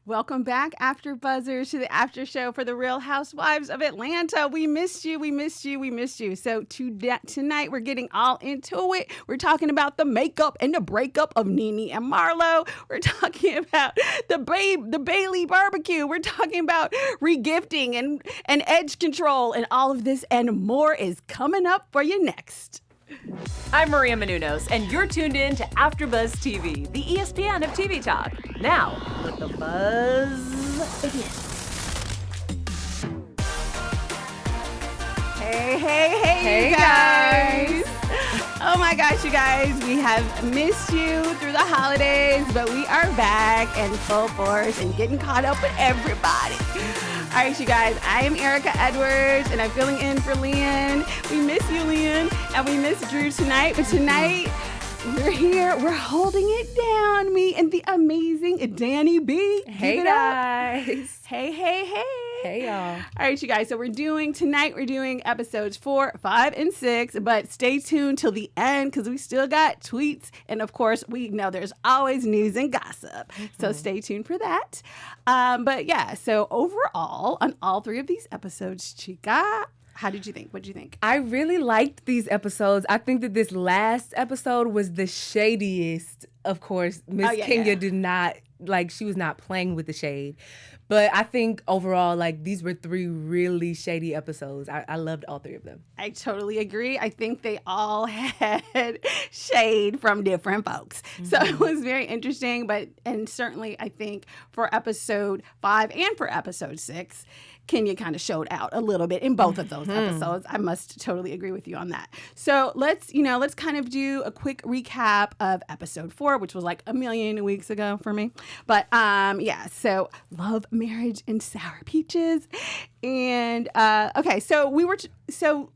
Welcome back, AfterBuzzers, to the after show for the Real Housewives of Atlanta. We missed you. We missed you. We missed you. So tonight we're getting all into it. We're talking about the makeup and the breakup of Nene and Marlo. We're talking about the Bailey barbecue. We're talking about regifting and edge control, and all of this and more is coming up for you next. I'm Maria Menounos, and you're tuned in to AfterBuzz TV, the ESPN of TV talk. Now, let the buzz begin. Hey, you guys. Oh my gosh, you guys, we have missed you through the holidays, but we are back in full force and getting caught up with everybody. All right, you guys, I am Erika Edwards, and I'm filling in for Leanne. We miss you, Leanne, and we miss Drew tonight, but tonight we're here. We're holding it down, me and the amazing Dani B. Hey, guys. Hey. Hey, y'all. All right, you guys. So we're doing episodes 4, 5, and 6, but stay tuned till the end because we still got tweets. And of course, we know there's always news and gossip. So stay tuned for that. But yeah, so overall, on all 3 of these episodes, Chica, how did you think? What did you think? I really liked these episodes. I think that this last episode was the shadiest. Of course, Miss Kenya did not, she was not playing with the shade. But I think overall, these were 3 really shady episodes. I loved all 3 of them. I totally agree. I think they all had shade from different folks. So it was very interesting. And certainly, I think for episode 5 and for episode 6, Kenya kind of showed out a little bit in both of those episodes. I must totally agree with you on that. So let's kind of do a quick recap of episode 4, which was like a million weeks ago for me. But so love, marriage, and sour peaches. And okay, so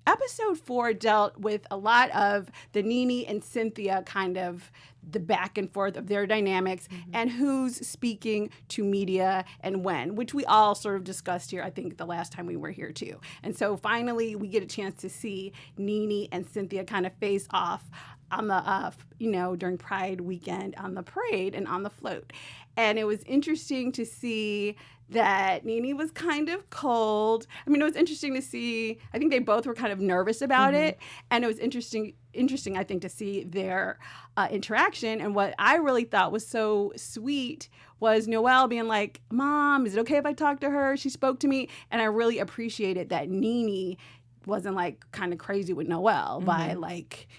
episode 4 dealt with a lot of the Nene and Cynthia kind of the back and forth of their dynamics and who's speaking to media and when, which we all sort of discussed here, I think, the last time we were here too. And so finally, we get a chance to see Nene and Cynthia kind of face off on the, during Pride weekend on the parade and on the float. And it was interesting to see that Nene was kind of cold. I mean, it was interesting to see, I think they both were kind of nervous about it. And it was interesting, I think, to see their interaction. And what I really thought was so sweet was Noelle being like, Mom, is it okay if I talk to her? She spoke to me. And I really appreciated that Nene wasn't kind of crazy with Noelle by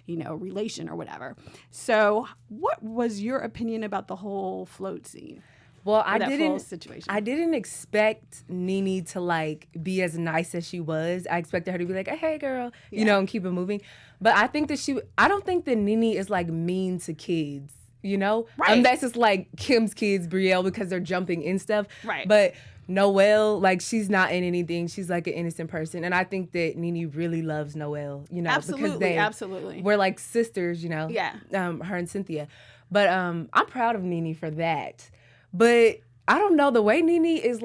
relation or whatever. So what was your opinion about the whole float scene? Well, I didn't expect Nene to be as nice as she was. I expected her to be like, hey girl, and keep it moving. But I think that I don't think that Nene is mean to kids, Right. Unless it's Kim's kids, Brielle, because they're jumping in stuff. Right. But Noelle, she's not in anything. She's an innocent person. And I think that Nene really loves Noelle, Absolutely. We're sisters, Yeah. Her and Cynthia. But I'm proud of Nene for that. But I don't know, the way Nene is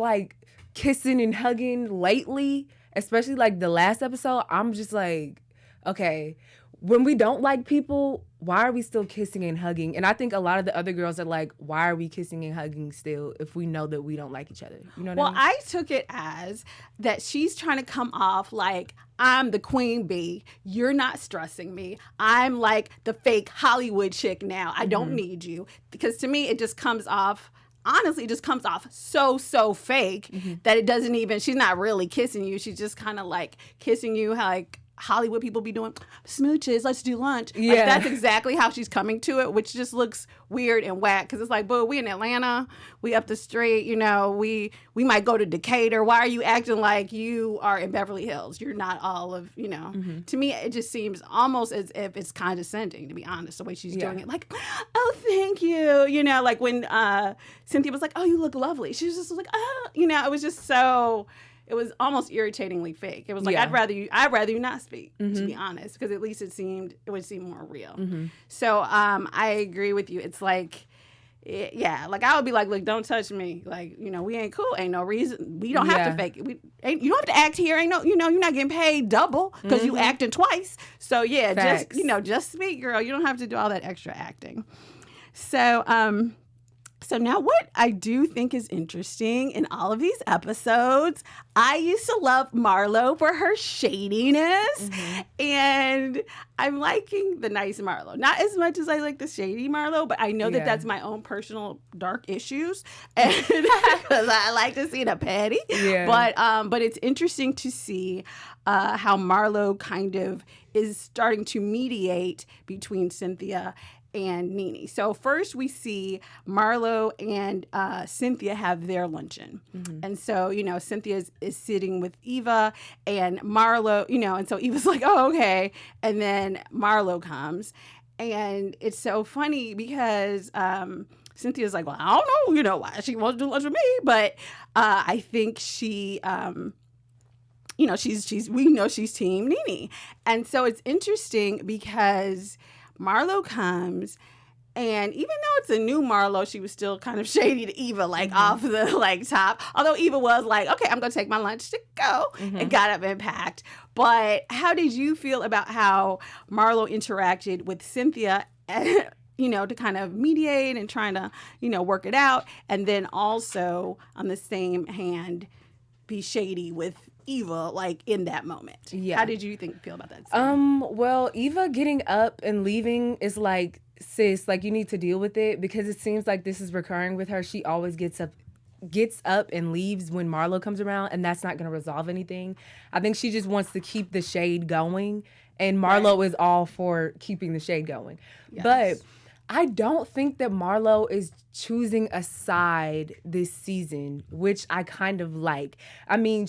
kissing and hugging lately, especially the last episode, I'm just okay, when we don't like people, why are we still kissing and hugging? And I think a lot of the other girls are why are we kissing and hugging still if we know that we don't like each other? You know what I mean? Well, I took it as that she's trying to come off I'm the queen bee. You're not stressing me. I'm the fake Hollywood chick now. I don't need you. Because to me, it just comes off, honestly, it just comes off so fake that it doesn't even, she's not really kissing you. She's just kind of kissing you Hollywood people be doing smooches, let's do lunch. Yeah. That's exactly how she's coming to it, which just looks weird and whack because it's boo, we in Atlanta, we up the street, we might go to Decatur. Why are you acting like you are in Beverly Hills? You're not all of, To me, it just seems almost as if it's condescending, to be honest, the way she's doing it. Oh, thank you. When Cynthia was oh, you look lovely. She was just oh, it was just so... It was almost irritatingly fake. It was I'd rather you not speak, to be honest, because at least it would seem more real. So I agree with you. It's I would be look, don't touch me. We ain't cool. Ain't no reason. We don't have to fake it. You don't have to act here. Ain't no, you're not getting paid double because you acting twice. So yeah, Facts. Just speak, girl. You don't have to do all that extra acting. So So now what I do think is interesting in all of these episodes, I used to love Marlo for her shadiness, and I'm liking the nice Marlo. Not as much as I like the shady Marlo, but I know that that's my own personal dark issues, and because I like to see the petty. Yeah. But it's interesting to see how Marlo kind of is starting to mediate between Cynthia and Nene. So first we see Marlo and Cynthia have their luncheon. And so, Cynthia is sitting with Eva and Marlo, and so Eva's like, oh, okay. And then Marlo comes. And it's so funny because Cynthia's like, well, I don't know, why she wants to do lunch with me. But I think she... we know she's team Nene. And so it's interesting because Marlo comes, and even though it's a new Marlo, she was still kind of shady to Eva, off the top. Although Eva was like, okay, I'm going to take my lunch to go, and got up and packed. But how did you feel about how Marlo interacted with Cynthia, to kind of mediate and trying to, work it out, and then also on the same hand be shady with Eva, in that moment? Yeah. How did you feel about that scene? Well, Eva getting up and leaving is like, sis, you need to deal with it, because it seems like this is recurring with her. She always gets up and leaves when Marlo comes around, and that's not going to resolve anything. I think she just wants to keep the shade going, and Marlo is all for keeping the shade going. Yes. But I don't think that Marlo is choosing a side this season, which I kind of like. I mean,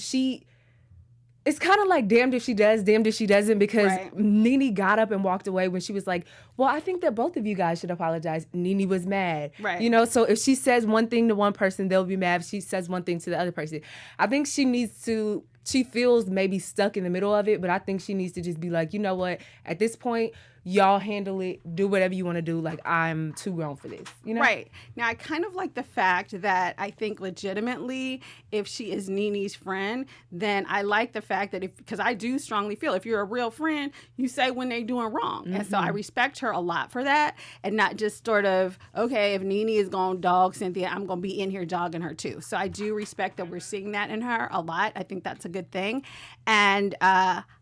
it's kind of like damned if she does, damned if she doesn't, because Nene got up and walked away when she was like, well, I think that both of you guys should apologize. Nene was mad. Right. So if she says one thing to one person, they'll be mad. If she says one thing to the other person. I think she feels maybe stuck in the middle of it, but I think she needs to just be like, you know what, at this point, y'all handle it, do whatever you want to do. I'm too grown for this, Right. Now, I kind of like the fact that I think legitimately, if she is Nene's friend, then I like the fact that because I do strongly feel if you're a real friend, you say when they're doing wrong. And so I respect her a lot for that, and not just sort of, okay, if Nene is going to dog Cynthia, I'm going to be in here dogging her too. So I do respect that we're seeing that in her a lot. I think that's a good thing. And,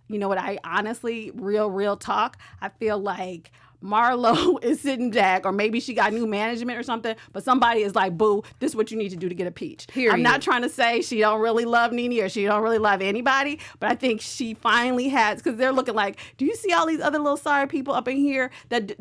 you know what? I honestly, real talk, I feel like Marlo is sitting back, or maybe she got new management or something, but somebody is like, boo, this is what you need to do to get a peach. Period. I'm not trying to say she don't really love Nene or she don't really love anybody, but I think she finally has, because they're looking like, do you see all these other little sorry people up in here that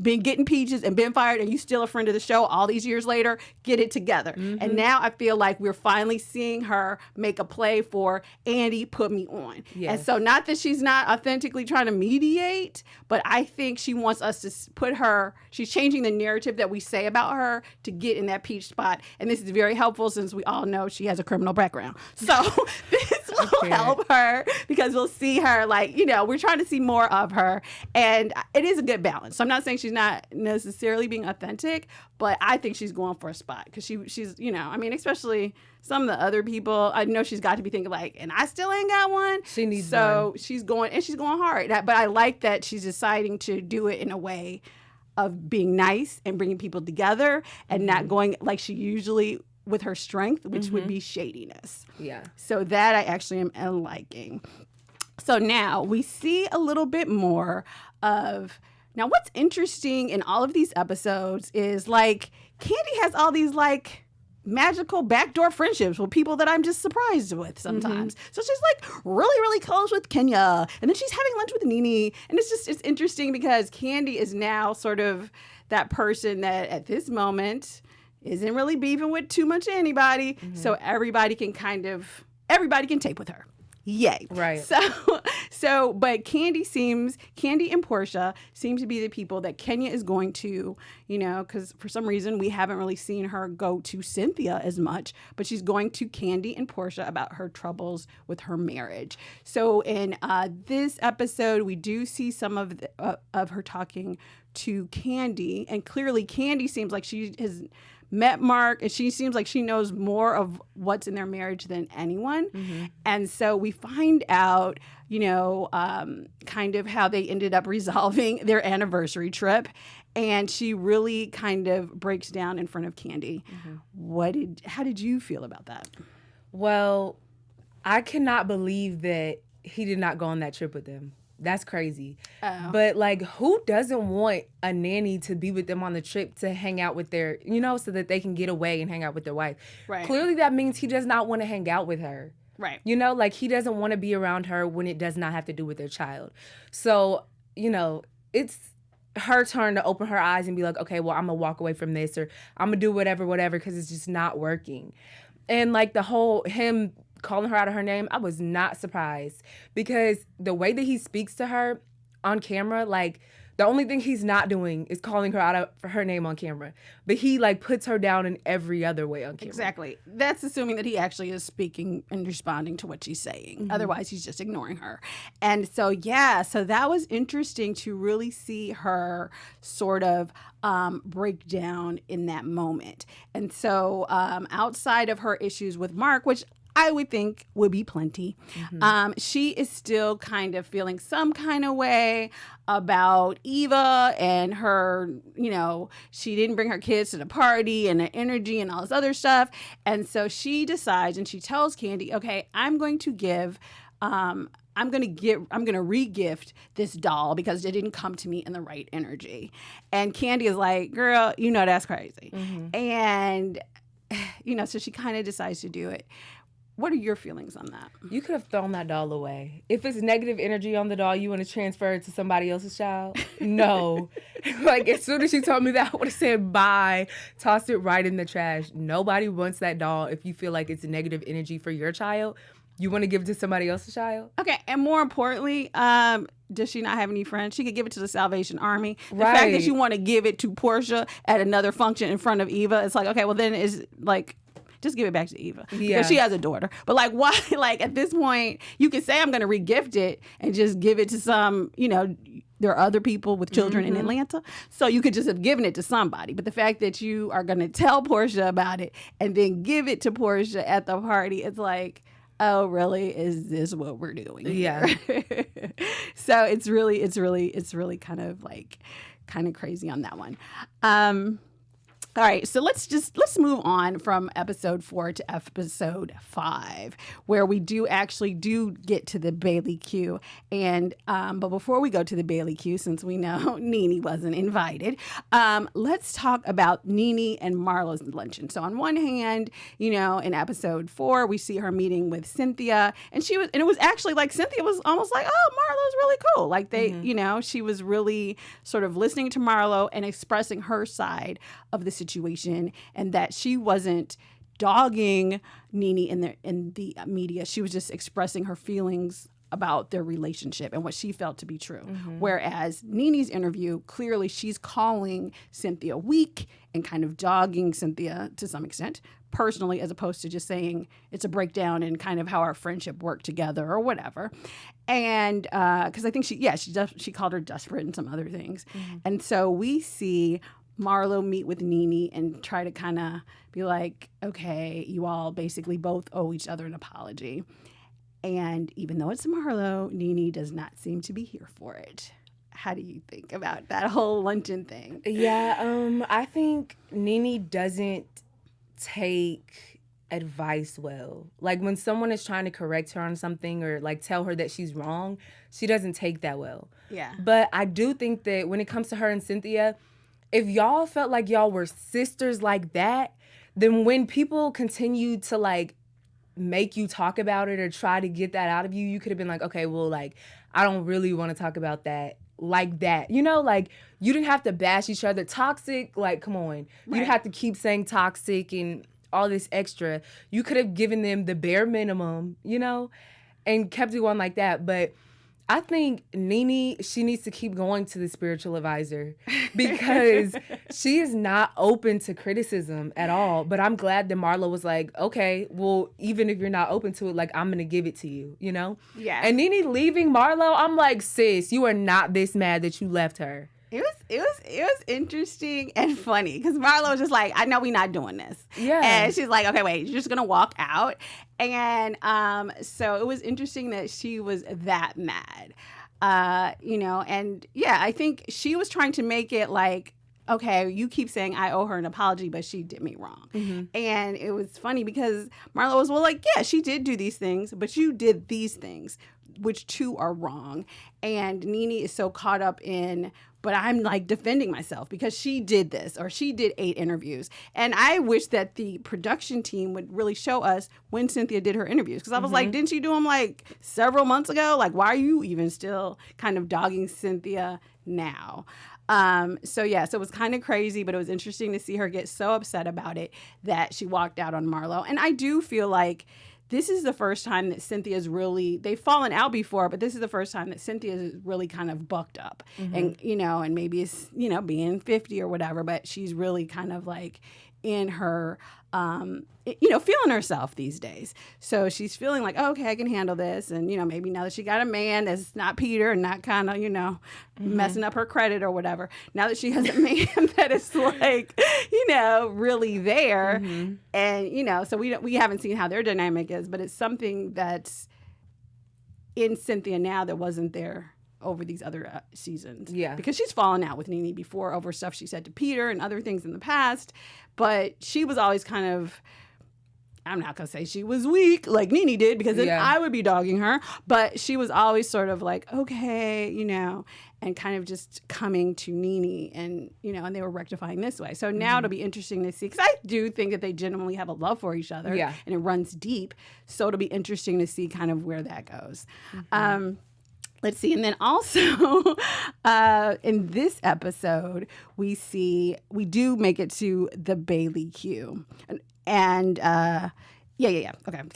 been getting peaches and been fired, and you still a friend of the show all these years later? Get it together. And now I feel like we're finally seeing her make a play for Andy put me on. Yes. And so not that she's not authentically trying to mediate, but I think she wants us to put her, she's changing the narrative that we say about her to get in that peach spot. And this is very helpful since we all know she has a criminal background. So this will help her, because we'll see her we're trying to see more of her. And it is a good balance. So I'm not saying she's not necessarily being authentic, but I think she's going for a spot, because she's, especially some of the other people, I know she's got to be thinking and I still ain't got one. She needs one. So she's going hard. But I like that she's deciding to do it in a way of being nice and bringing people together, and not going like she usually with her strength, which would be shadiness. Yeah. So that I actually am liking. So now we see a little bit more of, now what's interesting in all of these episodes is Kandi has all these magical backdoor friendships with people that I'm just surprised with sometimes. So she's really, really close with Kenya, and then she's having lunch with Nene, and it's interesting because Kandi is now sort of that person that at this moment isn't really beefing with too much anybody, so everybody can tape with her. Yay. Right. So, but Kandi and Portia seem to be the people that Kenya is going to, because for some reason we haven't really seen her go to Cynthia as much, but she's going to Kandi and Portia about her troubles with her marriage. So in this episode, we do see some of her talking to Kandi, and clearly Kandi seems like she has met Mark, and she seems like she knows more of what's in their marriage than anyone. And so we find out, kind of how they ended up resolving their anniversary trip. and she really kind of breaks down in front of Kandi. How did you feel about that? Well, I cannot believe that he did not go on that trip with them. That's crazy. Oh. But like, who doesn't want a nanny to be with them on the trip to hang out with their, so that they can get away and hang out with their wife? Right. Clearly that means he does not want to hang out with her. Right. Like he doesn't want to be around her when it does not have to do with their child. So, it's her turn to open her eyes and be like, okay, well, I'm going to walk away from this, or I'm going to do whatever, because it's just not working. And like the whole him calling her out of her name, I was not surprised, because the way that he speaks to her on camera, like the only thing he's not doing is calling her out of her name on camera, but he like puts her down in every other way on camera. Exactly. That's assuming that he actually is speaking and responding to what she's saying. Otherwise, he's just ignoring her. And so, so that was interesting to really see her sort of break down in that moment. And so outside of her issues with Mark, which I would think would be plenty. She is still kind of feeling some kind of way about Eva and her, she didn't bring her kids to the party and the energy and all this other stuff. And so she decides and she tells Kandi, okay, I'm going to re-gift this doll because it didn't come to me in the right energy. And Kandi is like, girl, that's crazy. And, so she kind of decides to do it. What are your feelings on that? You could have thrown that doll away. If it's negative energy on the doll, you want to transfer it to somebody else's child? No. Like, as soon as she told me that, I would have said bye, tossed it right in the trash. Nobody wants that doll if you feel like it's a negative energy for your child. You want to give it to somebody else's child? Okay, and more importantly, does she not have any friends? She could give it to the Salvation Army. The fact that you want to give it to Portia at another function in front of Eva, it's like, okay, well then it's like, just give it back to Eva because she has a daughter. But like, why? Like at this point, you can say I'm going to regift it and just give it to some. There are other people with children in Atlanta, so you could just have given it to somebody. But the fact that you are going to tell Portia about it and then give it to Portia at the party, it's like, oh, really? Is this what we're doing? Yeah. So it's really kind of crazy on that one. All right, so let's move on from episode 4 to episode 5, where we do get to the Bailey Q. And but before we go to the Bailey Q, since we know Nene wasn't invited, let's talk about Nene and Marlo's luncheon. So on one hand, in episode 4, we see her meeting with Cynthia, and it was actually like Cynthia was almost like, oh, Marlo's really cool. Like they, she was really sort of listening to Marlo and expressing her side of the situation, and that she wasn't dogging Nene in the media. She was just expressing her feelings about their relationship and what she felt to be true. Whereas Nene's interview, clearly she's calling Cynthia weak and kind of dogging Cynthia to some extent personally, as opposed to just saying it's a breakdown in kind of how our friendship worked together or whatever. And because I think she called her desperate and some other things. And so we see Marlo meet with Nene and try to kind of be like, okay, you all basically both owe each other an apology. And even though it's Marlo, Nene does not seem to be here for it. How do you think about that whole luncheon thing? Yeah, I think Nene doesn't take advice well. Like when someone is trying to correct her on something or like tell her that she's wrong, she doesn't take that well. Yeah. But I do think that when it comes to her and Cynthia, if y'all felt like y'all were sisters like that, then when people continue to like make you talk about it or try to get that out of you, you could have been like, okay, well, like, I don't really want to talk about that like that. Like you didn't have to bash each other. Toxic, like, come on. Right. You didn't have to keep saying toxic and all this extra. You could have given them the bare minimum, and kept it going like that. But I think Nene, she needs to keep going to the spiritual advisor because she is not open to criticism at all. But I'm glad that Marlo was like, okay, well, even if you're not open to it, like, I'm going to give it to you, Yeah. And Nene leaving Marlo, I'm like, sis, you are not this mad that you left her. It was interesting and funny because Marlo was just like, I know we're not doing this. Yeah. And she's like, okay, wait, you're just going to walk out. And so it was interesting that she was that mad, and yeah, I think she was trying to make it like okay, you keep saying I owe her an apology, but she did me wrong. And it was funny because Marlo was, well, like, yeah, she did do these things, but you did these things, which too are wrong. And Nene is so caught up in, but I'm like defending myself because she did this or she did 8 interviews. And I wish that the production team would really show us when Cynthia did her interviews. Because I was like, didn't she do them like several months ago? Like, why are you even still kind of dogging Cynthia now? So it was kind of crazy, but it was interesting to see her get so upset about it that she walked out on Marlo. And I do feel like this is the first time that Cynthia's really, they've fallen out before, but this is the first time that Cynthia's really kind of bucked up. And, and maybe it's, being 50 or whatever, but she's really kind of like in her, feeling herself these days. So she's feeling like, oh, okay, I can handle this. And, maybe now that she got a man that's not Peter and not kind of, messing up her credit or whatever. Now that she has a man that is like, really there. And, so we haven't seen how their dynamic is, but it's something that's in Cynthia now that wasn't there over these other seasons. Yeah. Because she's fallen out with Nene before over stuff she said to Peter and other things in the past. But she was always kind of, I'm not going to say she was weak like Nene did because then I would be dogging her. But she was always sort of like, okay, and kind of just coming to Nene and, and they were rectifying this way. So now it'll be interesting to see because I do think that they genuinely have a love for each other and it runs deep. So it'll be interesting to see kind of where that goes. Let's see. And then also in this episode, we do make it to the Bailey Q. And okay.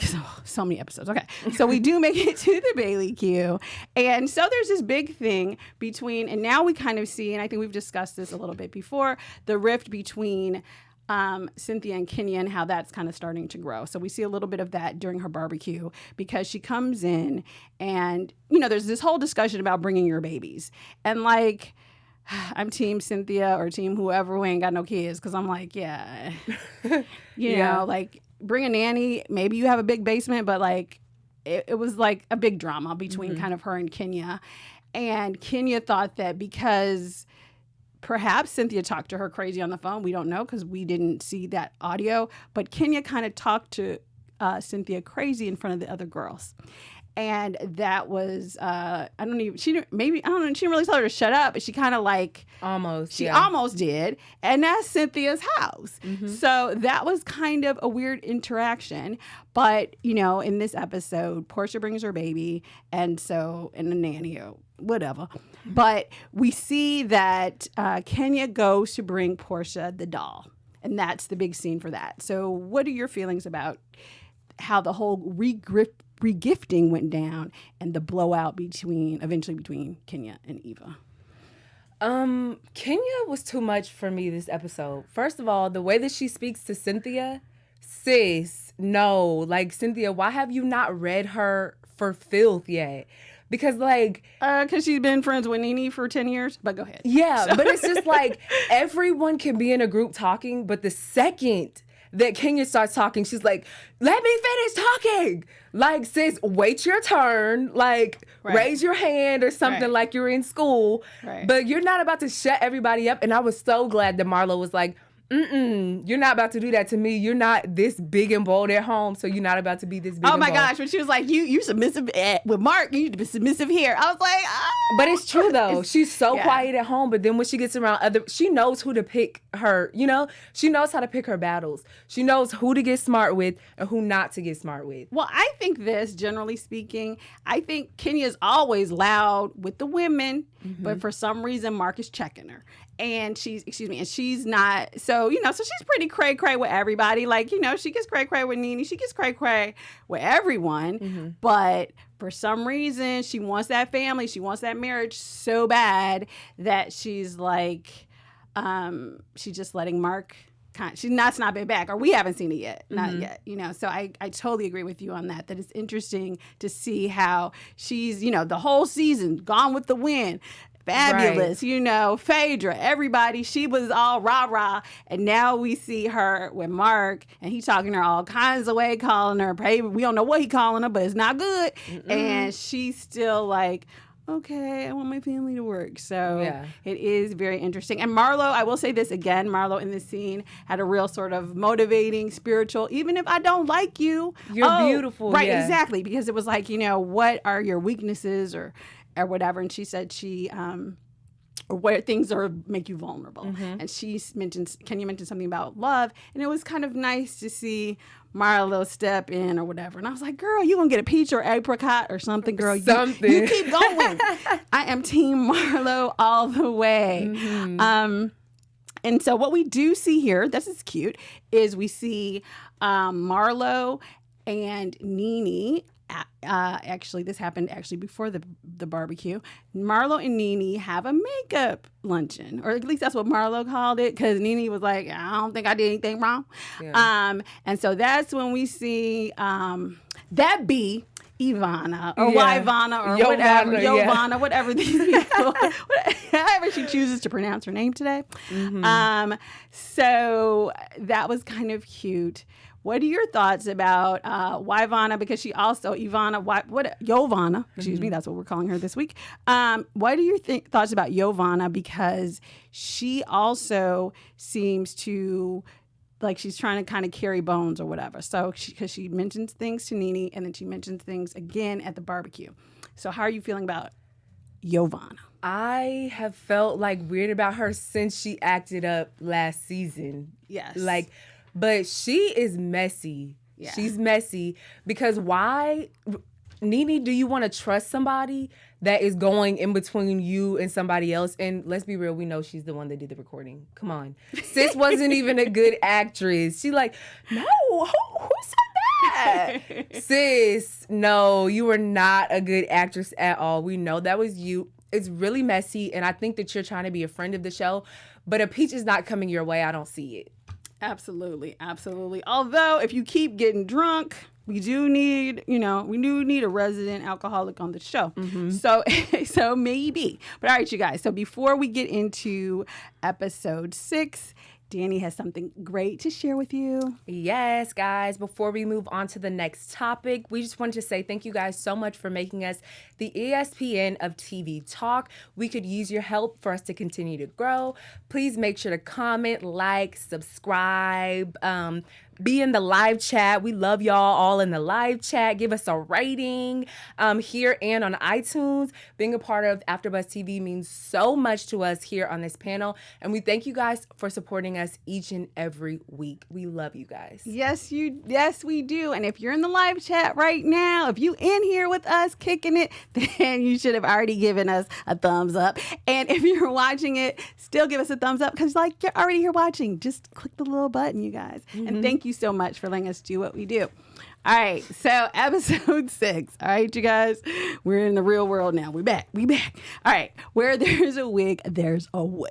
So many episodes. Okay. So we do make it to the Bailey Q. And so there's this big thing between, and now we kind of see, and I think we've discussed this a little bit before, the rift between Cynthia and Kenya and how that's kind of starting to grow. So we see a little bit of that during her barbecue because she comes in and, there's this whole discussion about bringing your babies. And like, I'm team Cynthia or team whoever who ain't got no kids because I'm like, like bring a nanny. Maybe you have a big basement, but like it was like a big drama between kind of her and Kenya. And Kenya thought that because perhaps Cynthia talked to her crazy on the phone. We don't know because we didn't see that audio. But Kenya kind of talked to Cynthia crazy in front of the other girls. And that was, she didn't really tell her to shut up, but she kind of like. Almost did. And that's Cynthia's house. So that was kind of a weird interaction. But, in this episode, Portia brings her baby and the nanny or whatever. But we see that Kenya goes to bring Portia the doll. And that's the big scene for that. So what are your feelings about how the whole regifting went down and the blowout eventually between Kenya and Eva? Kenya was too much for me this episode. First of all, the way that she speaks to Cynthia, sis, no. Like, Cynthia, why have you not read her for filth yet? Because, like... Because she's been friends with Nene for 10 years. But go ahead. Yeah, but it's just like, everyone can be in a group talking, but the second that Kenya starts talking, she's like, let me finish talking. Like, sis, wait your turn. Like, raise your hand or something like you're in school. But you're not about to shut everybody up. And I was so glad that Marlo was like, you're not about to do that to me. You're not this big and bold at home, so you're not about to be this big and bold. Oh my gosh, when she was like, you submissive with Mark, you be submissive here. I was like, oh. But it's true though. She's so quiet at home, but then when she gets around she knows who to pick her, she knows how to pick her battles. She knows who to get smart with and who not to get smart with. Well, I think generally speaking, I think Kenya's always loud with the women, but for some reason, Mark is checking her. And she's not, so she's pretty cray-cray with everybody. Like, she gets cray-cray with Nene. She gets cray-cray with everyone. But for some reason, she wants that family. She wants that marriage so bad that she's like, she's just letting Mark she's not snapping back, or we haven't seen it yet. Not yet, So I totally agree with you on that it's interesting to see how she's, the whole season, Gone with the Wind, Fabulous, Phaedra, everybody, she was all rah-rah. And now we see her with Mark, and he talking to her all kinds of way, calling her, we don't know what he calling her, but it's not good. And she's still like, okay, I want my family to work. So it is very interesting. And Marlo, I will say this again, Marlo in this scene had a real sort of motivating, spiritual, even if I don't like you. You're beautiful. Right, exactly. Because it was like, what are your weaknesses or whatever. And she said or where things make you vulnerable. And she mentioned, can you mention something about love? And it was kind of nice to see Marlo step in or whatever. And I was like, girl, you gonna get a peach or apricot or something, girl. Something. You keep going. I am team Marlo all the way. And so what we do see here, this is cute, is we see Marlo and Nene. Actually, this happened before the barbecue. Marlo and Nene have a makeup luncheon, or at least that's what Marlo called it, because Nene was like, I don't think I did anything wrong. And so that's when we see that be Ivana or Yvana or whatever, Yovana, whatever these people, however she chooses to pronounce her name today. So that was kind of cute. What are your thoughts about Yvana? Because she also, Yovana, excuse me, that's what we're calling her this week. What are your thoughts about Yovana? Because she also seems to, like she's trying to kind of carry bones or whatever. So because she mentions things to Nene and then she mentions things again at the barbecue. So how are you feeling about Yovana? I have felt weird about her since she acted up last season. Yes. But she is messy. Yeah. She's messy because why, Nene, do you want to trust somebody that is going in between you and somebody else? And let's be real, we know she's the one that did the recording. Come on. Sis wasn't even a good actress. She no, who said that? Sis, no, you were not a good actress at all. We know that was you. It's really messy, and I think that you're trying to be a friend of the show, but a peach is not coming your way. I don't see it. Absolutely, absolutely. Although, if you keep getting drunk, we do need a resident alcoholic on the show. So maybe. But all right, you guys. So before we get into episode 6, Dani has something great to share with you. Yes, guys. Before we move on to the next topic, we just wanted to say thank you guys so much for making us the ESPN of TV talk. We could use your help for us to continue to grow. Please make sure to comment, like, subscribe, be in the live chat. We love y'all all in the live chat. Give us a rating here and on iTunes. Being a part of AfterBuzz TV means so much to us here on this panel. And we thank you guys for supporting us each and every week. We love you guys. Yes, we do. And if you're in the live chat right now, if you in here with us kicking it, then you should have already given us a thumbs up. And if you're watching it, still give us a thumbs up because you're already here watching. Just click the little button, you guys. And thank you so much for letting us do what we do. All right, so episode 6. All right, you guys, we're in the real world now. We back. All right, where there's a wig, there's a way.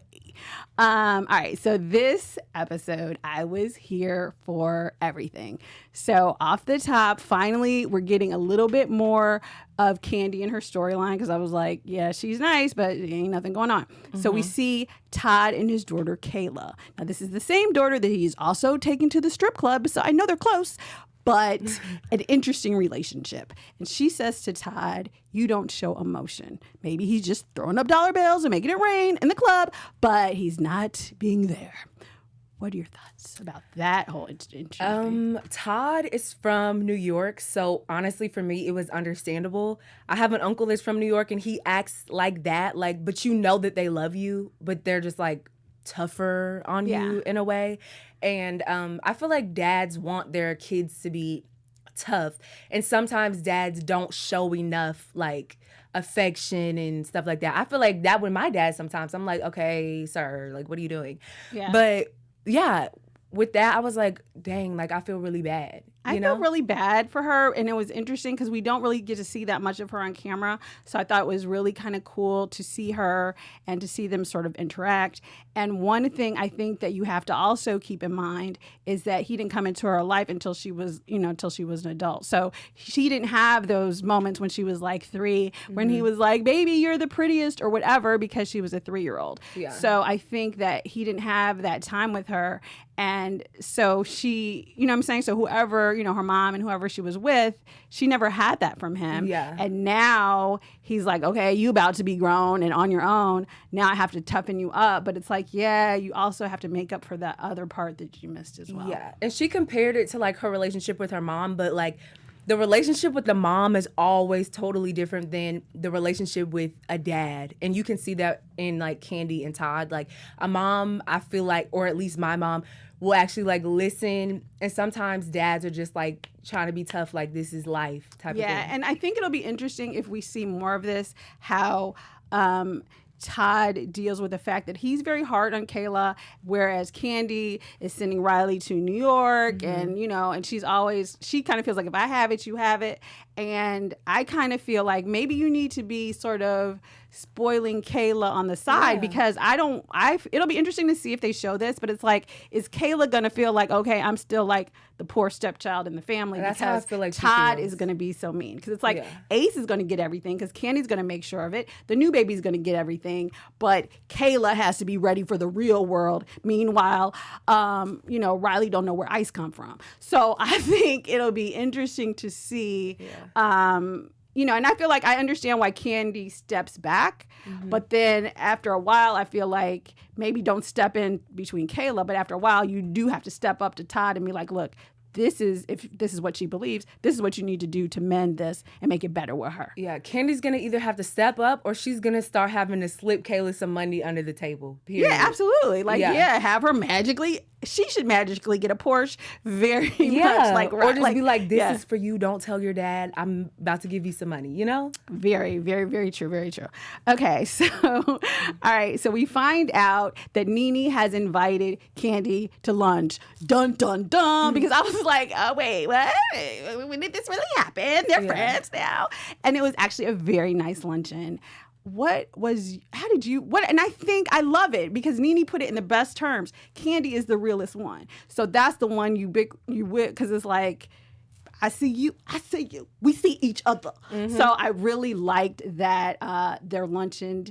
All right, so this episode, I was here for everything. So off the top, finally, we're getting a little bit more of Kandi and her storyline because I was like, yeah, she's nice, but ain't nothing going on. So we see Todd and his daughter, Kayla. Now, this is the same daughter that he's also taken to the strip club, so I know they're close. But an interesting relationship. And she says to Todd, you don't show emotion. Maybe he's just throwing up dollar bills and making it rain in the club, but he's not being there. What are your thoughts about that whole interaction? Todd is from New York, so honestly, for me, it was understandable. I have an uncle that's from New York, and he acts like that, but you know that they love you, but they're just tougher on you in a way. And I feel like dads want their kids to be tough. And sometimes dads don't show enough affection and stuff like that. I feel like that with my dad sometimes. I'm like, okay, sir, what are you doing? Yeah. But yeah, with that, I was like, dang, I feel really bad. I feel really bad for her, and it was interesting because we don't really get to see that much of her on camera, so I thought it was really kind of cool to see her and to see them sort of interact. And one thing I think that you have to also keep in mind is that he didn't come into her life until she was, until she was an adult. So she didn't have those moments when she was 3, when he was like, baby, you're the prettiest or whatever, because she was a 3-year-old. Yeah. So I think that he didn't have that time with her. And so she, you know what I'm saying? So whoever her, her mom and whoever she was with, she never had that from him. Yeah. And now he's like, okay, you about to be grown and on your own. Now I have to toughen you up. But it's like, yeah, you also have to make up for that other part that you missed as well. Yeah. And she compared it to like her relationship with her mom, but like the relationship with the mom is always totally different than the relationship with a dad. And you can see that in like Kandi and Todd. Like a mom, I feel like, or at least my mom, will actually like listen. And sometimes dads are just like trying to be tough, like this is life type of thing. Yeah, and I think it'll be interesting if we see more of this, how Todd deals with the fact that he's very hard on Kayla, whereas Kandi is sending Riley to New York, and and she kind of feels like if I have it, you have it. And I kind of feel like maybe you need to be sort of spoiling Kayla on the side, because it'll be interesting to see if they show this, but it's like, is Kayla gonna feel like, okay, I'm still like the poor stepchild in the family, that's because how I feel like Todd is gonna be so mean? Because it's like Ace is gonna get everything because Candy's gonna make sure of it. The new baby's gonna get everything, but Kayla has to be ready for the real world. Meanwhile, Riley don't know where ice come from. So I think it'll be interesting to see. And I feel like I understand why Kandi steps back, but then after a while, I feel like maybe don't step in between Kayla, but after a while, you do have to step up to Todd and be like, look, if this is what she believes, this is what you need to do to mend this and make it better with her. Yeah, Candy's going to either have to step up or she's going to start having to slip Kayla some money under the table. Period. Yeah, absolutely. Like, have her she should magically get a Porsche very much. Like, or just be like, this is for you. Don't tell your dad. I'm about to give you some money, Very, very, very true. Very true. Okay, so, all right. So we find out that Nene has invited Kandi to lunch. Dun, dun, dun. Because I was like, oh, wait, what? When did this really happen? They're friends now. And it was actually a very nice luncheon. And I think I love it because Nene put it in the best terms. Kandi is the realest one. So that's the one you with, because it's like, I see you, we see each other. So I really liked that their luncheon,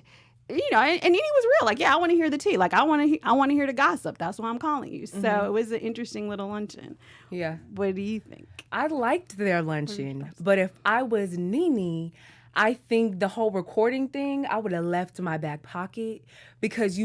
and Nene was real. Like, I want to hear the tea. Like, I want to hear the gossip. That's why I'm calling you. So it was an interesting little luncheon. Yeah. What do you think? I liked their luncheon, but if I was Nene, I think the whole recording thing, I would have left in my back pocket because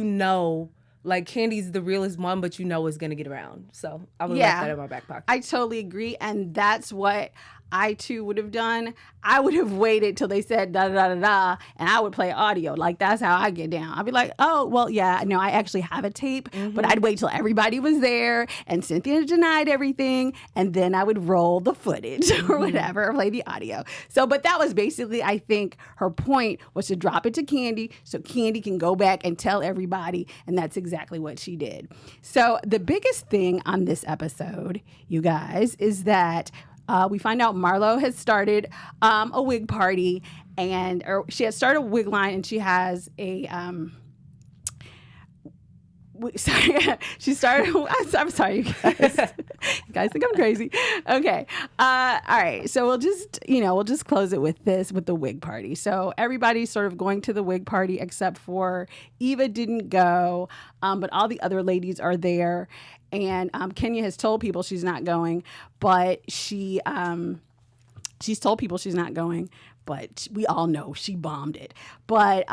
like Candy's the realest one, but it's going to get around. So I would have left that in my back pocket. I totally agree. And that's what I too would have done. I would have waited till they said da da da da, and I would play audio. Like, that's how I get down. I'd be like, oh, well, yeah, no, I actually have a tape, but I'd wait till everybody was there and Cynthia denied everything, and then I would roll the footage or whatever, or play the audio. So, but that was basically, I think, her point was to drop it to Kandi so Kandi can go back and tell everybody, and that's exactly what she did. So the biggest thing on this episode, you guys, is that we find out Marlo has started a wig party, or she has started a wig line, and she has a she started. I'm sorry, you guys. You guys think I'm crazy. Okay. All right. So we'll just close it with the wig party. So everybody's sort of going to the wig party except for Eva didn't go, but all the other ladies are there. And Kenya has told people she's not going, but she's told people she's not going, but we all know she bombed it. But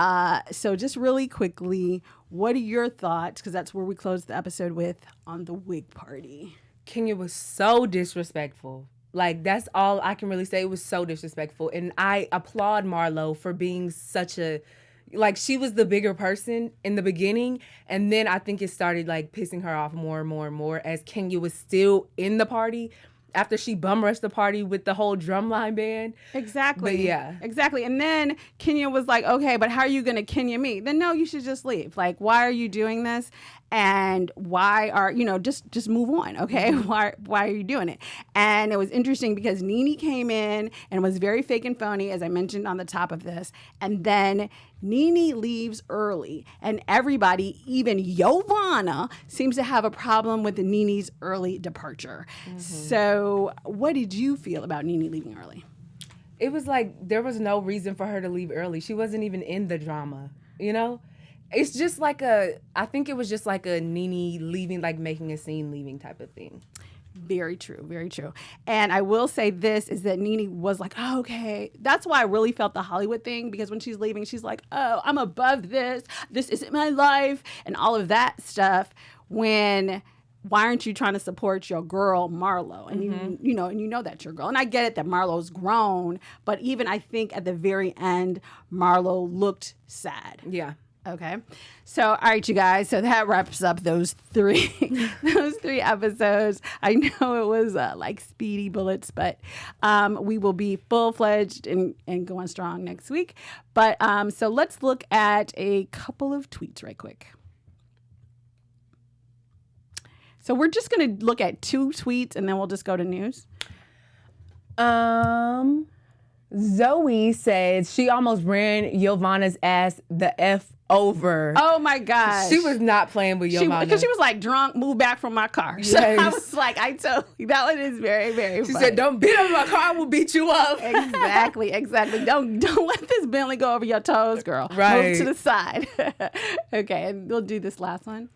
so just really quickly, what are your thoughts? Because that's where we closed the episode with, on the wig party. Kenya was so disrespectful. Like, that's all I can really say. It was so disrespectful. And I applaud Marlo for being she was the bigger person in the beginning, and then I think it started like pissing her off more and more and more as Kenya was still in the party after she bum rushed the party with the whole drumline band. Exactly. But yeah. Exactly. And then Kenya was like, okay, but how are you going to Kenya me? Then no, you should just leave. Like, why are you doing this? And why are, just move on, okay? Why are you doing it? And it was interesting because Nene came in and was very fake and phony, as I mentioned on the top of this. And then Nene leaves early. And everybody, even Giovanna, seems to have a problem with Nene's early departure. So what did you feel about Nene leaving early? It was like there was no reason for her to leave early. She wasn't even in the drama, It's just like I think it was just like a Nene leaving, like making a scene leaving type of thing. Very true, very true. And I will say this is that Nene was like, oh, okay. That's why I really felt the Hollywood thing, because when she's leaving, she's like, oh, I'm above this. This isn't my life and all of that stuff. Why aren't you trying to support your girl Marlo? And you know that's your girl. And I get it that Marlo's grown, but even I think at the very end, Marlo looked sad. Yeah. Okay. So, all right, you guys. So that wraps up those three episodes. I know it was like speedy bullets, but we will be full-fledged and going strong next week. But so let's look at a couple of tweets right quick. So we're just going to look at 2 tweets and then we'll just go to news. Zoe says she almost ran Giovanna's ass the F over. Oh my gosh. She was not playing with Giovanna. Because she was like drunk, move back from my car. Yes. So I was like, I told you, that one is very, very She funny. said, don't beat up my car, I will beat you up. Exactly. Don't let this Bentley go over your toes, girl. Right. Move to the side. Okay, and we'll do this last one.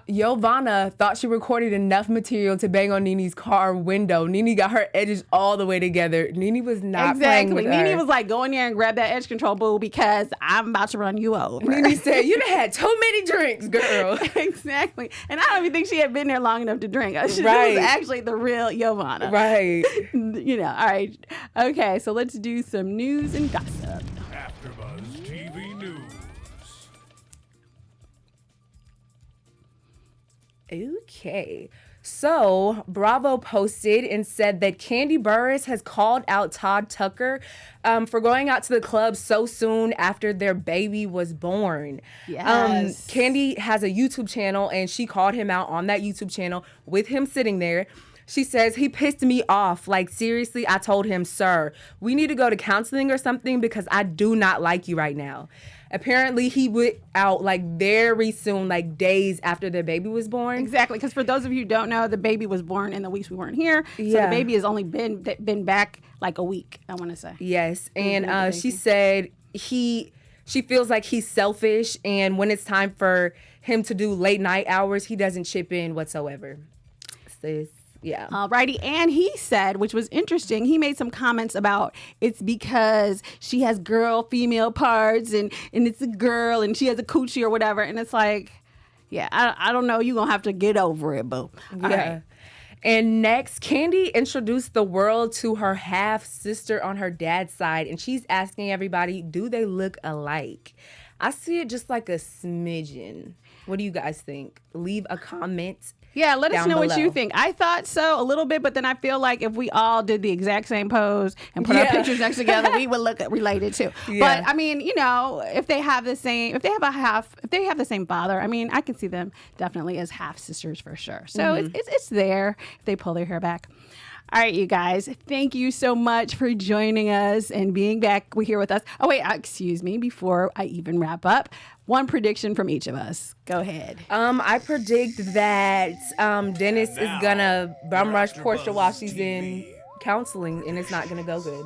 Giovanna thought she recorded enough material to bang on Nene's car window. Nene got her edges all the way together. Nene was not playing with her. Nene was like, go in there and grab that edge control, boo, because I'm about to run you over. Nene said, you done had too many drinks, girl. Exactly. And I don't even think she had been there long enough to drink. She Right. was actually the real Giovanna. Right. All right. Okay, so let's do some news and gossip. AfterBuzz TV News. Okay. So, Bravo posted and said that Kandi Burruss has called out Todd Tucker for going out to the club so soon after their baby was born. Yes. Kandi has a YouTube channel, and she called him out on that YouTube channel with him sitting there. She says, he pissed me off. Like, seriously, I told him, sir, we need to go to counseling or something because I do not like you right now. Apparently, he went out like very soon, like days after their baby was born. Exactly, because for those of you who don't know, the baby was born in the weeks we weren't here. So the baby has only been back like a week, I want to say. Yes, and she said she feels like he's selfish, and when it's time for him to do late night hours, he doesn't chip in whatsoever. Sis. Yeah. Alrighty. And he said, which was interesting, he made some comments about it's because she has female parts and it's a girl and she has a coochie or whatever. And it's like, yeah, I don't know. You're going to have to get over it, boo. Yeah. Right. And next, Kandi introduced the world to her half sister on her dad's side. And she's asking everybody, do they look alike? I see it just like a smidgen. What do you guys think? Leave a comment. Yeah, let us know below. what you think. I thought so a little bit, but then I feel like if we all did the exact same pose and put our pictures next together, we would look related too. Yeah. But I mean, if they have the same father, I mean, I can see them definitely as half sisters for sure. So it's there if they pull their hair back. All right, you guys, thank you so much for joining us and being back here with us. Oh, wait, excuse me, before I even wrap up, one prediction from each of us. Go ahead. I predict that Dennis is going to bum rush Portia while she's in counseling, and it's not going to go good.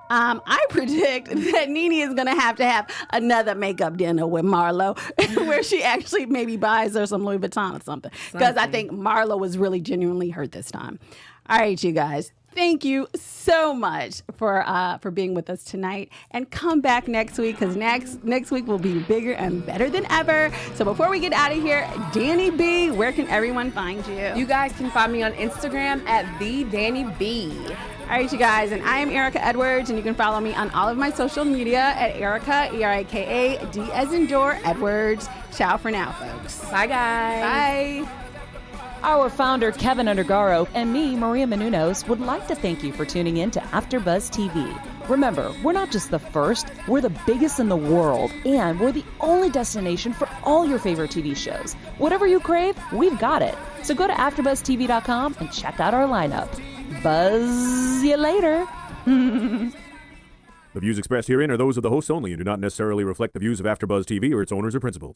I predict that Nene is going to have another makeup dinner with Marlo where she actually maybe buys her some Louis Vuitton or something. Because I think Marlo was really genuinely hurt this time. All right, you guys. Thank you so much for being with us tonight. And come back next week because next week will be bigger and better than ever. So before we get out of here, Dani B, where can everyone find you? You guys can find me on Instagram at @TheDaniB. All right, you guys, and I am Erika Edwards, and you can follow me on all of my social media at Erika, ERIKA, D as in door, Edwards. Ciao for now, folks. Bye, guys. Bye. Our founder, Kevin Undergaro, and me, Maria Menounos, would like to thank you for tuning in to AfterBuzz TV. Remember, we're not just the first, we're the biggest in the world, and we're the only destination for all your favorite TV shows. Whatever you crave, we've got it. So go to AfterBuzzTV.com and check out our lineup. Buzz you later. The views expressed herein are those of the hosts only and do not necessarily reflect the views of AfterBuzz TV or its owners or principals.